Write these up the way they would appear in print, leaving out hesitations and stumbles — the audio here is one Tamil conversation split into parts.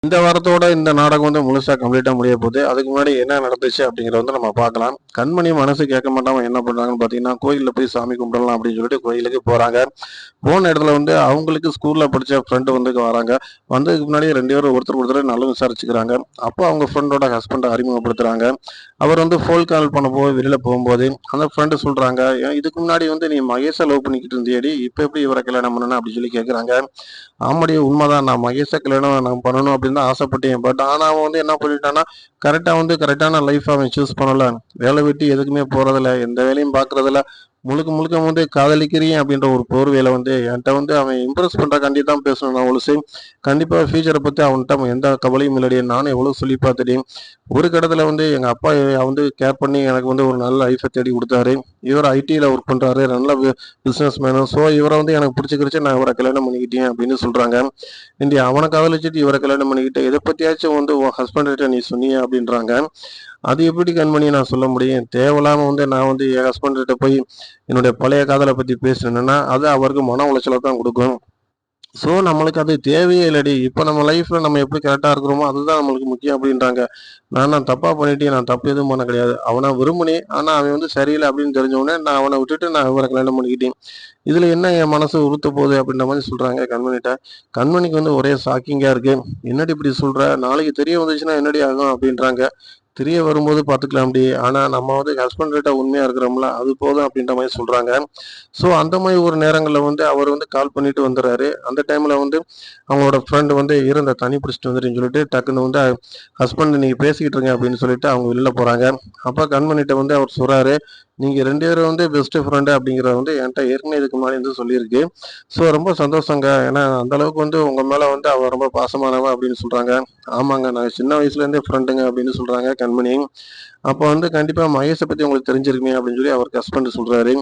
இந்த வாரத்தோட இந்த நாடகம் முழுசா கம்ப்ளீட்டா முடிய போகுது. அதுக்கு முன்னாடி என்ன நடந்துச்சு அப்படிங்கிறத நம்ம பார்க்கலாம். கண்மணி மனசு கேட்க மாட்டாம என்ன பண்றாங்கன்னு பார்த்தீங்கன்னா, கோயில்ல போய் சாமி கும்பிடலாம் அப்படின்னு சொல்லிட்டு கோயிலுக்கு போறாங்க. போன இடத்துல அவங்களுக்கு ஸ்கூல்ல படிச்ச ஃப்ரெண்டு வராங்க. வந்ததுக்கு முன்னாடி 2 பேரும் ஒருத்தருக்கு ஒருத்தர் நல்லா விசாரிச்சுக்கிறாங்க. அப்போ அவங்க ஃப்ரெண்டோட ஹஸ்பண்ட அறிமுகப்படுத்துறாங்க. அவர் ஃபோன் கால் பண்ண வெளியில போகும்போது, அந்த ஃப்ரெண்டு சொல்றாங்க, "ஏன் இதுக்கு முன்னாடி நீ மகேஷ லவ் பண்ணிக்கிட்டு இருந்தியேடி, இப்ப எப்படி இவர கல்யாணம் பண்ணுன?" அப்படின்னு சொல்லி கேட்கறாங்க. ஆமாடி உண்மைதான். நான் மகேஷ கல்யாணம் நான் பண்ணணும் அப்படின்னு தான் ஆசைப்பட்டேன். பட் ஆனா அவன் என்ன பண்ணிட்டான்னா, கரெக்ட்டா கரெக்ட்டான லைஃப் அவன் சூஸ் பண்ணல. வேலை வெட்டி எதுக்குமே போறதில்ல. எந்த வேலையும் பார்க்கறதில்ல. முழுக்க முழுக்க காதலிக்கிறேன் அப்படின்ற ஒரு போர்வையில என்ட்ட அவன் இம்ப்ரெஸ் பண்றக்காண்டி தான் பேசணும் நான் ஒழுசு. கண்டிப்பா ஃபியூச்சர பத்தி அவன்ட்ட எந்த கவலையும் இல்லடி. நானும் எவ்வளவு சொல்லி பார்த்துட்டேன். ஒரு கட்டத்துல எங்க அப்பா கேர் பண்ணி எனக்கு ஒரு நல்ல லைஃப தேடி குடுத்தாரு. இவர் ஐடில ஒர்க் பண்றாரு. நல்ல பிசினஸ் மேனு. ஸோ இவர எனக்கு பிடிச்சுக்கிருச்சு. நான் இவர கல்யாணம் பண்ணிக்கிட்டேன் அப்படின்னு சொல்றாங்க. ஏன்டி அவன காதலிச்சுட்டு இவர கல்யாணம் பண்ணிக்கிட்ட, இத பத்தியாச்சும் உன் ஹஸ்பண்ட் கிட்ட நீ சொன்னியா அப்படின்றாங்க. அது எப்படி கண்மணி நான் சொல்ல முடியும்? தேவையில்லாம நான் என் ஹஸ்பண்ட் கிட்ட போய் என்னுடைய பழைய காதல பத்தி பேசினேன்னா, அது அவருக்கு மன உளைச்சல தான் குடுக்கும். ஸோ நம்மளுக்கு அது தேவையே இல்லடி. இப்ப நம்ம லைஃப்ல நம்ம எப்படி கரெக்ட்டா இருக்கிறோமோ, அதுதான் நம்மளுக்கு முக்கியம் அப்படின்றாங்க. நான் தப்பா பண்ணிட்டேன். நான் தப்பு எதுவும் பண்ண கிடையாது. அவன விரும்பினேன். ஆனா அவன் சரியில்ல அப்படின்னு தெரிஞ்ச உடனே நான் அவன விட்டுட்டு நான் இவர கல்யாணம் பண்ணிக்கிட்டேன். இதுல என்ன என் மனசு உறுத்த போகுது அப்படின்ற மாரி சொல்றாங்க கண்மணிட்ட. கண்மணிக்கு ஒரே ஷாக்கிங்கா இருக்கு. "என்னடி இப்படி சொல்ற? நாளைக்கு தெரிய வந்துச்சுன்னா என்னடி ஆகும்?" அப்படின்றாங்க. "தெரிய வரும்போது பார்த்துக்கலாம்டி. ஆனா நம்ம ஹஸ்பண்ட் கிட்ட உண்மையா இருக்கிறோம்ல, அது போதும்." அப்படின்ற மாரி சொல்றாங்க. ஸோ அந்த மாரி ஒரு நேரங்கள்ல அவர் கால் பண்ணிட்டு வந்துர்றாரு. அந்த டைம்ல அவங்களோட ஃப்ரெண்ட் "இரு இந்த தண்ணி பிடிச்சிட்டு வந்துடுறேன்னு" சொல்லிட்டு டக்குன்னு ஹஸ்பண்ட் "நீங்க பேசிக்கிட்டு இருங்க" அப்படின்னு சொல்லிட்டு அவங்க வெளில போறாங்க. அப்ப கண்மணிட்ட அவர் சொல்றாரு, "நீங்க 2 பேரும் பெஸ்ட் ஃப்ரெண்ட் அப்படிங்கிறது என்ட்ட ஏற்கனவே இதுக்கு முன்னாடி சொல்லியிருக்கு. ஸோ ரொம்ப சந்தோஷங்க. ஏன்னா அந்த அளவுக்கு உங்க மேல அவ ரொம்ப பாசமானவ" அப்படின்னு சொல்றாங்க. "ஆமாங்க. நாங்க சின்ன வயசுல இருந்தே ஃப்ரெண்டுங்க" அப்படின்னு சொல்றாங்க கண்மணி. அப்ப கண்டிப்பா மகேஷ பத்தி உங்களுக்கு தெரிஞ்சிருக்குமே அப்படின்னு சொல்லி அவருக்கு ஹஸ்பண்ட் சொல்றாரு.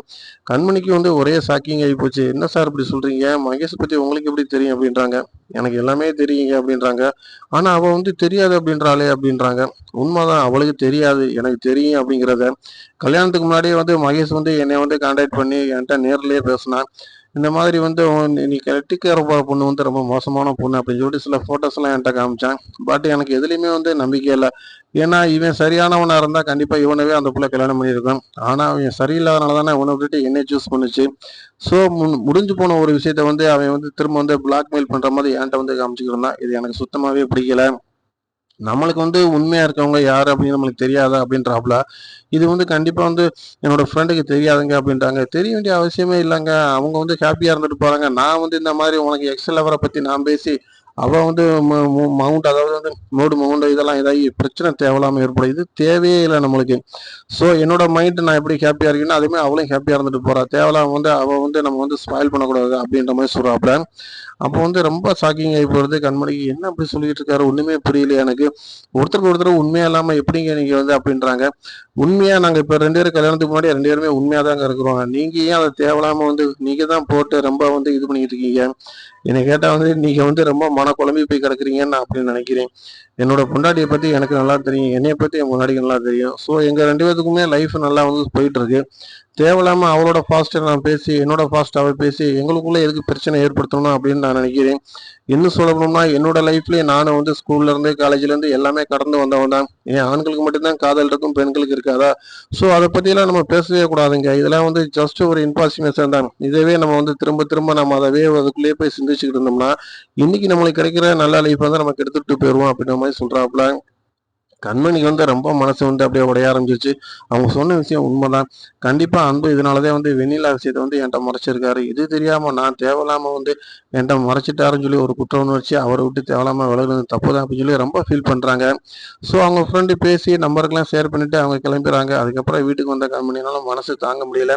கண்மணிக்கு ஒரே ஷாக்கிங் ஆயி போச்சு. "என்ன சார் இப்படி சொல்றீங்க? மகேஷ பத்தி உங்களுக்கு எப்படி தெரியும்?" அப்படின்றாங்க. "எனக்கு எல்லாமே தெரியுங்க" அப்படின்றாங்க. "ஆனா அவ தெரியாது அப்படின்றாளே" அப்படின்றாங்க. "உண்மதான். அவளுக்கு தெரியாது. எனக்கு தெரியும்" அப்படிங்கிறத கல்யாணத்துக்கு முன்னாடியே மகேஷ் என்னைய கான்டாக்ட் பண்ணி என்ட்ட நேர்லயே பேசுனான். இந்த மாதிரி நீ கட்டிக்க போற பொண்ணு ரொம்ப மோசமான பொண்ணு அப்படின்னு சொல்லிட்டு சில ஃபோட்டோஸ்லாம் என்ட்ட காமிச்சான். பட் எனக்கு எதுலயுமே நம்பிக்கை இல்ல. ஏன்னா இவன் சரியானவனா இருந்தா கண்டிப்பா இவனவே அந்த புள்ள கல்யாணம் பண்ணியிருக்கும். ஆனா அவன் சரியில்லாதனால தானே இவன விட்டுட்டு என்னைய சூஸ் பண்ணுச்சு. ஸோ முடிஞ்சு போன ஒரு விஷயத்த அவன் திரும்ப பிளாக்மெயில் பண்ற மாதிரி என்ட்ட காமிச்சுக்கிட்டு இருந்தான். இது எனக்கு சுத்தமாவே பிடிக்கல. நம்மளுக்கு உண்மையா இருக்கவங்க யாரு அப்படின்னு நம்மளுக்கு தெரியாதா அப்படின்றாப்புல. இது கண்டிப்பா என்னோட ஃப்ரெண்டுக்கு தெரியாதுங்க அப்படின்ட்டாங்க. தெரிய வேண்டிய அவசியமே இல்லங்க. அவங்க ஹேப்பியா இருந்துட்டு போறாங்க. நான் இந்த மாதிரி உனக்கு எக்ஸ் லவர பத்தி நான் பேசி, அவ ம மு மவுண்ட் அதாவது மூடு மவுண்ட் இதெல்லாம் இதாகி பிரச்சனை தேவையில்லாம ஏற்படும். இது தேவையே இல்ல நம்மளுக்கு. ஸோ என்னோட மைண்ட் நான் எப்படி ஹேப்பியா இருக்கேனோ, அதே மாரி அவளும் ஹேப்பியா இருந்துட்டு போறா. தேவையில்லாம அவ நம்ம ஸ்பாயில் பண்ணக்கூடாது அப்படின்ற மாரி சொல்றாப்புல. அப்போ ரொம்ப ஷாக்கிங் ஆகி போறது கண்மணிக்கு. என்ன அப்படி சொல்லிட்டு இருக்காரு? ஒண்ணுமே புரியல எனக்கு. ஒருத்தருக்கு ஒருத்தர் உண்மையா இல்லாம எப்படிங்க நீங்க அப்படின்றாங்க. உண்மையா நாங்க இப்ப 2 பேரும் கல்யாணத்துக்கு முன்னாடி 2 பேருமே உண்மையா தாங்க இருக்கிறோம். நீங்க ஏன் அத தேவையில்லாம நீங்க தான் போட்டு ரொம்ப இது பண்ணிட்டு இருக்கீங்க. என்னை கேட்டா நீங்க ரொம்ப மனக்குழம்பி போய் கிடக்குறீங்கன்னு நான் அப்படின்னு நினைக்கிறேன். என்னோட பொண்டாட்டிய பத்தி எனக்கு நல்லா தெரியும். என்னைய பத்தி என் பொண்டாட்டிக்கு நல்லா தெரியும். ஸோ எங்க 2 பேத்துக்குமே லைஃப் நல்லா போயிட்டு இருக்கு. தேவையில்லாம அவளோட ஃபாஸ்ட்ட நான் பேசி, என்னோட ஃபாஸ்ட் அவ பேசி, எங்களுக்குள்ள எதுக்கு பிரச்சனை ஏற்படுத்தணும் அப்படின்னு நான் நினைக்கிறேன். இன்னும் சொல்லணும்னா என்னோட லைஃப்லயே நானும் ஸ்கூல்ல இருந்து, காலேஜ்ல இருந்து எல்லாமே கடந்து வந்தவன் தான். ஏன் ஆண்களுக்கு மட்டும் தான் காதல் இருக்கும், பெண்களுக்கு இருக்காதா? ஸோ அத பத்திலாம் நம்ம பேசவே கூடாதுங்க. இதெல்லாம் ஜஸ்ட் ஒரு இன்ஃபார்மேஷன் தான். இதவே நம்ம திரும்ப திரும்ப நம்ம அதவே அதுக்குள்ளேயே போய் சிந்திச்சுக்கிட்டு இருந்தோம்னா, இன்னைக்கு நம்மளுக்கு கிடைக்கிற நல்ல லைஃப் நமக்கு எடுத்துட்டு போயிருவோம் அப்படின்ற மாதிரி சொல்றாப்புல. கண்மணிக்கு ரொம்ப மனசு அப்படியே உடைய ஆரம்பிச்சிருச்சு. அவங்க சொன்ன விஷயம் உண்மைதான். கண்டிப்பா அன்பு இதனாலதான் வெண்ணிலா விஷயத்த என்கிட்ட மறைச்சிருக்காரு. இது தெரியாம நான் தேவையில்லாம என்கிட்ட மறைச்சிட்டாருன்னு சொல்லி ஒரு குற்ற உணர்ச்சி அவரை விட்டு தேவையில்லாம விலகுனது தப்புதான் அப்படின்னு சொல்லி ரொம்ப ஃபீல் பண்றாங்க. ஸோ அவங்க ஃப்ரெண்டு பேசி நம்பருக்கெல்லாம் ஷேர் பண்ணிட்டு அவங்க கிளம்பிடுறாங்க. அதுக்கப்புறம் வீட்டுக்கு வந்த கண்மணினால மனசு தாங்க முடியல.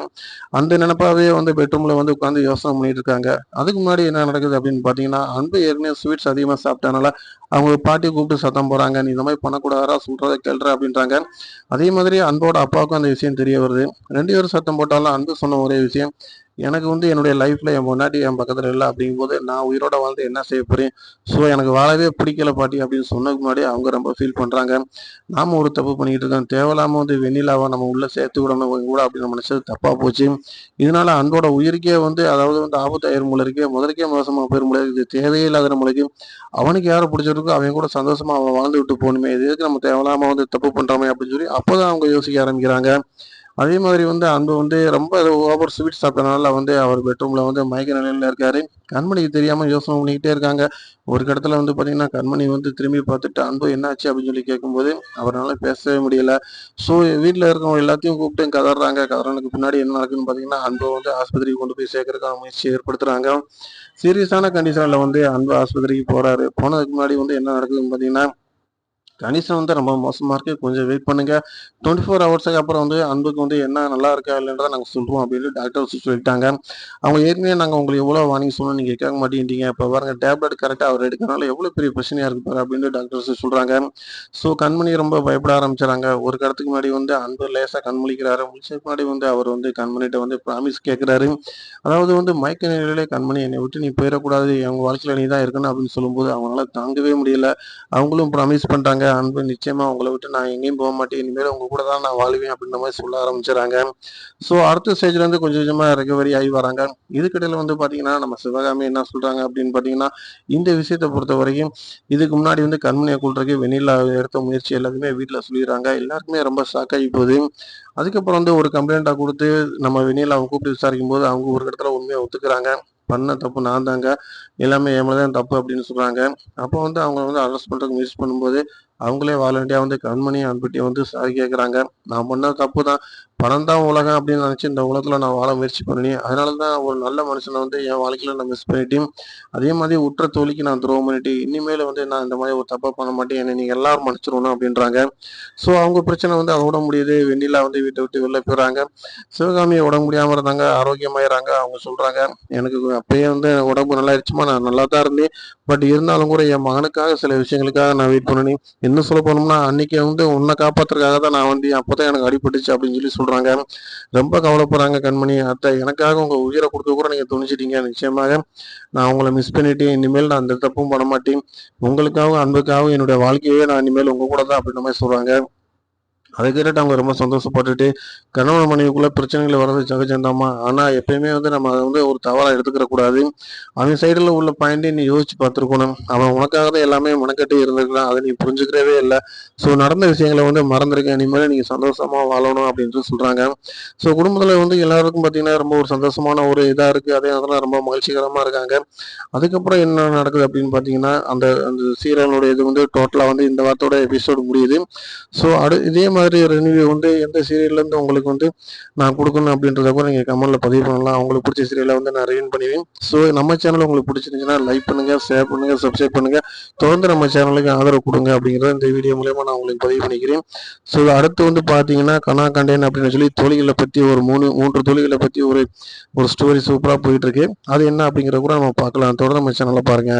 அந்த நினைப்பாவே பெட்ரூம்ல உட்காந்து யோசனை பண்ணிட்டு இருக்காங்க. அதுக்கு முன்னாடி என்ன நடக்குது அப்படின்னு பாத்தீங்கன்னா, அன்பு ஏற்கனவே ஸ்வீட்ஸ் அதிகமா சாப்பிட்டனால அவங்க பாட்டி கூப்பிட்டு சத்தம் போறாங்க. "நீ இந்த மாதிரி பண்ணக்கூடாதுடா, சொல்றதை கேளுடா" அப்படின்றாங்க. அதே மாதிரி அன்போட அப்பாவுக்கும் அந்த விஷயம் தெரிய வருது. 2 பேரும் சத்தம் போட்டாலும் அன்பு சொன்ன ஒரே விஷயம், எனக்கு வந்து என்னுடைய லைஃப்ல என் பொண்டாட்டி என் பக்கத்துல இல்ல அப்படிங்கும்போது, நான் உயிரோட வாழ்ந்து என்ன செய்ய போறேன்? ஸோ எனக்கு வாழவே பிடிக்கல பாட்டி அப்படின்னு சொன்னதுக்கு முன்னாடியே அவங்க ரொம்ப ஃபீல் பண்றாங்க. நாம ஒரு தப்பு பண்ணிக்கிட்டு இருக்கோம். தேவையில்லாம வந்து வெண்ணிலாவ நம்ம உள்ள சேர்த்து விடணும் இவங்க கூட அப்படின்னு நினைச்சது தப்பா போச்சு. இதனால அன்போட உயிருக்கே வந்து அதாவது வந்து ஆபத்தாயிரும் போல இருக்கு. முதலுக்கே மோசமா போயிரும் போல இருக்கு. இது தேவையே இல்லாத நம்மளுக்கு. அவனுக்கு யார பிடிச்சிருக்கோ அவன் கூட சந்தோஷமா அவன் வாழ்ந்து விட்டு போகணுமே. இது எதுக்கு நம்ம தேவையில்லாம வந்து தப்பு பண்றோமே அப்படின்னு சொல்லி அப்பதான் அவங்க யோசிக்க ஆரம்பிக்கிறாங்க. அதே மாதிரி வந்து அன்பு வந்து ரொம்ப ஓவர் ஸ்வீட் சாப்பிட்டனால வந்து அவர் பெட்ரூம்ல வந்து மயக்க நிலையில இருக்காரு. கண்மணிக்கு தெரியாம யோசனை பண்ணிக்கிட்டே இருக்காங்க. ஒரு கட்டத்துல வந்து பாத்தீங்கன்னா, கண்மணி வந்து திரும்பி பார்த்துட்டு, "அன்பு என்னாச்சு?" அப்படின்னு சொல்லி கேட்கும்போது, அவரால பேசவே முடியல. ஸோ வீட்ல இருக்கவங்க எல்லாத்தையும் கூப்பிட்டு கதர்றாங்க. கதறினதுக்கு பின்னாடி என்ன நடக்குதுன்னு பாத்தீங்கன்னா, அன்ப வந்து ஆஸ்பத்திரிக்கு கொண்டு போய் சேர்க்கறதுக்கான முயற்சி ஏற்படுத்துறாங்க. சீரியஸான கண்டிஷன்ல வந்து அன்பு ஆஸ்பத்திரிக்கு போறாரு. போனதுக்கு முன்னாடி வந்து என்ன நடக்குதுன்னு பாத்தீங்கன்னா, கண்டிஷன் வந்து ரொம்ப மோசமா இருக்கு. கொஞ்சம் வெயிட் பண்ணுங்க. 24 ஹவர்ஸுக்கு அப்புறம் வந்து அன்புக்கு வந்து என்ன நல்லா இருக்கா இல்லைன்றத நாங்க சொல்றோம் அப்படின்னு டாக்டர்ஸ் சொல்லிட்டாங்க. அவங்க ஏற்கனவே நாங்க உங்களுக்கு எவ்வளோ வார்னிங் சொன்னோம் நீங்க கேட்க மாட்டேங்கிறீங்க. இப்ப பாருங்க டேப்லெட் கரெக்ட்டா அவர் எடுக்கிறனால எவ்வளோ பெரிய பிரச்சனையா இருக்கு பாரு அப்படின்னு டாக்டர்ஸ் சொல்றாங்க. ஸோ கண்மணி ரொம்ப பயப்பட ஆரம்பிச்சுறாங்க. ஒரு கட்டத்துக்கு முன்னாடி வந்து அன்பு லேசா கண் முழிக்கிறாரு. முழிச்சதுக்கு முன்னாடி வந்து அவர் வந்து கண்மணிட்ட வந்து ப்ராமிஸ் கேட்கிறாரு. அதாவது வந்து மயக்க நிலையிலே கண்மணி என்னை விட்டு நீ போயிறக்கூடாது. என் வாழ்க்கையில நீ தான் இருக்கணும் அப்படின்னு சொல்லும்போது அவங்களால தாங்கவே முடியல. அவங்களும் ப்ராமிஸ் பண்றாங்க. அன்பு நிச்சயமா உங்கள விட்டு நான் எங்கேயும் போமாட்டேன். இனிமேல் உங்க கூட தான் நான் வாழுவேன் அப்படின்ற மாரி சொல்ல ஆரம்பிச்சுறாங்க. ஸோ அடுத்த ஸ்டேஜ்ல இருந்து கொஞ்சம் கொஞ்சமா ரெக்கவரி ஆகி வராங்க. இதுக்கிடையில வந்து பார்த்தீங்கன்னா, நம்ம சிவகாமி என்ன சொல்றாங்க அப்படின்னு பார்த்தீங்கன்னா, இந்த விஷயத்த பொறுத்தவரைக்கும் இதுக்கு முன்னாடி வந்து கண்மணிய கொல்றதுக்கு வெண்ணிலா எடுத்த முயற்சி எல்லாத்தையுமே வீட்ல சொல்லிர்றாங்க. எல்லாருக்குமே ரொம்ப ஷாக் ஆகி போகுது. அதுக்கப்புறம் வந்து ஒரு கம்ப்ளைண்ட்டா குடுத்து நம்ம வெண்ணிலாவ கூப்பிட்டு விசாரிக்கும்போது, அவங்க ஒரு இடத்துல உண்மைய ஒத்துக்கிறாங்க. பண்ண தப்பு நான் தாங்க. எல்லாமே என் மேல தான் தப்பு அப்படின்னு சொல்றாங்க. அப்போ வந்து அவங்கள வந்து அரெஸ்ட் பண்றதுக்கு முயற்சி பண்ணும்போது, அவங்களே வாலண்டரியா வந்து கண்மணியும், அன்புட்டயும் வந்து சாரி கேட்கறாங்க. நான் பண்ணது தப்பு தான். பணம் தான் உலகம் அப்படின்னு நினைச்சு இந்த உலகத்துல நான் வாழ முயற்சி பண்ணேன். அதனால தான் ஒரு நல்ல மனுஷன வந்து என் வாழ்க்கையில நான் மிஸ் பண்ணிட்டேன். அதே மாதிரி உற்ற தோழிக்கு நான் துரோகம் பண்ணிட்டேன். இனிமேல் வந்து நான் இந்த மாதிரி ஒரு தப்பா பண்ண மாட்டேன். என்னை நீங்க எல்லாரும் மன்னிச்சிரணும் அப்படின்றாங்க. ஸோ அவங்க பிரச்சனை வந்து அதோட முடியுது. வெண்ணிலா வந்து வீட்ட விட்டு வெளில போயிர்றாங்க. சிவகாமி உடம்பு முடியாம இருந்தாங்க. ஆரோக்கியமாயிர்றாங்க. அவங்க சொல்றாங்க, "எனக்கு அப்பயே வந்து உடம்பு நல்லாயிருச்சும்மா. நான் நல்லா தான் இருந்தேன். பட் இருந்தாலும் கூட என் மகனுக்காக சில விஷயங்களுக்காக நான் வெயிட் பண்ணேன். இன்னும் சொல்ல போனோம்னா, அன்னைக்கு வந்து உன்ன காப்பாத்துறதுக்காக தான் நான் வந்தேன். அப்பதான் எனக்கு அடிபட்டுச்சு" அப்படின்னு சொல்லி சொல்றாங்க. ரொம்ப கவலைப்படுறாங்க கண்மணி. "அத்தை எனக்காக உங்க உயிர குடுக்க கூட நீங்க துணிஞ்சிட்டீங்க. நிச்சயமாக நான் உங்கள மிஸ் பண்ணிட்டேன். இனிமேல் நான் எந்த தப்பும் பண்ண மாட்டேன். உங்களுக்காகவும், அன்புக்காகவும் என்னுடைய வாழ்க்கையவே நான் இனிமேல் உங்க கூட தான்" அப்படின்ற மாரி சொல்றாங்க. அத கேட்டுட்டு அவங்க ரொம்ப சந்தோஷப்பட்டுட்டு, கணவன் மனைவிக்குள்ள பிரச்சனைகள் வர்றது சகஜம்தாம்மா. ஆனா எப்பயுமே வந்து நம்ம அத வந்து ஒரு தவறா எடுத்துக்கிற கூடாது. அவன் சைடுல உள்ள பாயிண்ட்டையும் நீ யோசிச்சு பார்த்துருக்கணும். அவன் உனக்காக தான் எல்லாமே மெனக்கெட்டு இருந்திருக்கான். அத நீ புரிஞ்சுக்கிறவே இல்ல. ஸோ நடந்த விஷயங்கள வந்து மறந்துருங்க. இனிமேல் நீங்க சந்தோஷமா வாழணும் அப்படின்னு சொல்றாங்க. ஸோ குடும்பத்துல வந்து எல்லாருக்கும் பார்த்தீங்கன்னா, ரொம்ப ஒரு சந்தோஷமான ஒரு இதா இருக்கு. அதே நேரத்துல ரொம்ப மகிழ்ச்சிகரமா இருக்காங்க. அதுக்கப்புறம் என்ன நடக்குது அப்படின்னு பார்த்தீங்கன்னா, அந்த அந்த சீரியலுடைய இது வந்து டோட்டலா வந்து இந்த வாரத்தோட எபிசோடு முடியுது. ஸோ இதே மாதிரி ரிவ்யூ வந்து எந்த சீரியல்லேருந்து உங்களுக்கு வந்து நான் குடுக்கணும் அப்படின்றத கூட நீங்க கமெண்ட்ல பதிவு பண்ணலாம். உங்களுக்கு புடிச்ச சீரியல வந்து நான் ரிவ்யூ பண்ணுவேன். ஸோ நம்ம சேனல் உங்களுக்கு பிடிச்சிருந்துச்சுன்னா லைக் பண்ணுங்க, ஷேர் பண்ணுங்க, சப்ஸ்கிரைப் பண்ணுங்க. தொடர்ந்து நம்ம சேனலுக்கு ஆதரவு குடுங்க அப்படிங்கிறத இந்த வீடியோ மூலியமா நான் உங்களுக்கு பதிவு பண்ணிக்கிறேன். ஸோ அடுத்து வந்து பார்த்தீங்கன்னா, கனா கண்டேன் அப்படின்னு சொல்லி தோழிகள பத்தி ஒரு 3 தோழிகள பத்தி ஒரு ஒரு ஸ்டோரி சூப்பரா போயிட்டு இருக்கு. அது என்ன அப்படிங்கிறத கூட நம்ம பார்க்கலாம். தொடர்ந்து நம்ம சேனல பாருங்க.